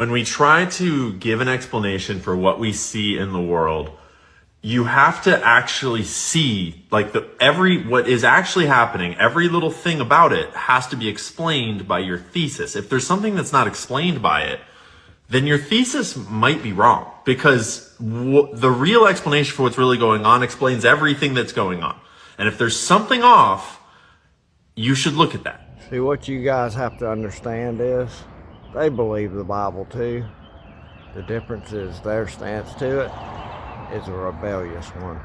When we try to give an explanation for what we see in the world, you have to actually see like what is actually happening, every little thing about it has to be explained by your thesis. If there's something that's not explained by it, then your thesis might be wrong, because the real explanation for what's really going on explains everything that's going on. And if there's something off, you should look at that. See, what you guys have to understand is they believe the Bible too. The difference is their stance to it is a rebellious one.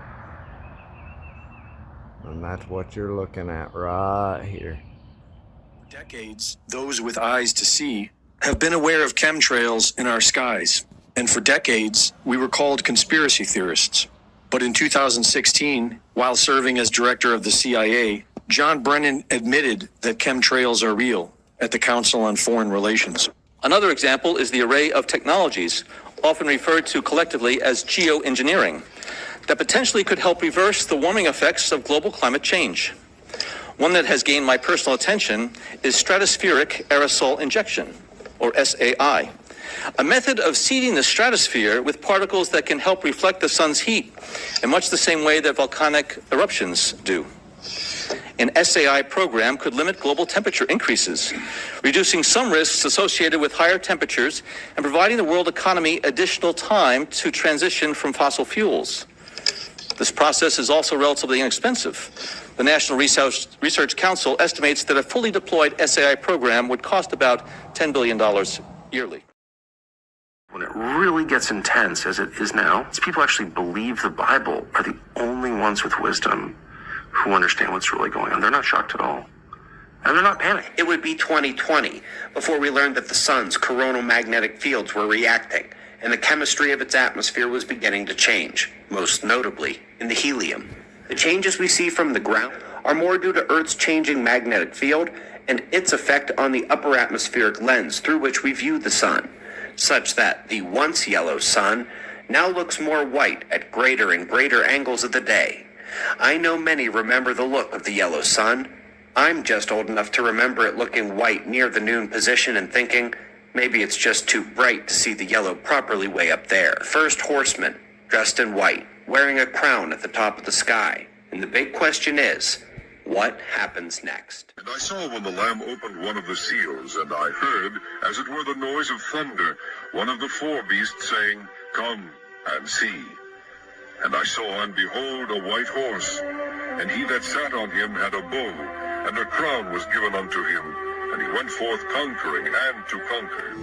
And that's what you're looking at right here. For decades, those with eyes to see have been aware of chemtrails in our skies. And for decades, we were called conspiracy theorists. But in 2016, while serving as director of the CIA, John Brennan admitted that chemtrails are real at the Council on Foreign Relations. Another example is the array of technologies, often referred to collectively as geoengineering, that potentially could help reverse the warming effects of global climate change. One that has gained my personal attention is stratospheric aerosol injection, or SAI, a method of seeding the stratosphere with particles that can help reflect the sun's heat in much the same way that volcanic eruptions do. An SAI program could limit global temperature increases, reducing some risks associated with higher temperatures and providing the world economy additional time to transition from fossil fuels. This process is also relatively inexpensive. The National Research Council estimates that a fully deployed SAI program would cost about $10 billion yearly. When it really gets intense, as it is now, it's people actually believe the Bible are the only ones with wisdom who understand what's really going on. They're not shocked at all. And they're not panicked. It would be 2020 before we learned that the sun's coronal magnetic fields were reacting and the chemistry of its atmosphere was beginning to change, most notably in the helium. The changes we see from the ground are more due to Earth's changing magnetic field and its effect on the upper atmospheric lens through which we view the sun, such that the once yellow sun now looks more white at greater and greater angles of the day. I know many remember the look of the yellow sun. I'm just old enough to remember it looking white near the noon position and thinking, maybe it's just too bright to see the yellow properly way up there. First horseman, dressed in white, wearing a crown at the top of the sky. And the big question is, what happens next? And I saw when the Lamb opened one of the seals, and I heard, as it were the noise of thunder, one of the four beasts saying, "Come and see." And I saw, and behold, a white horse, and he that sat on him had a bow, and a crown was given unto him, and he went forth conquering and to conquer.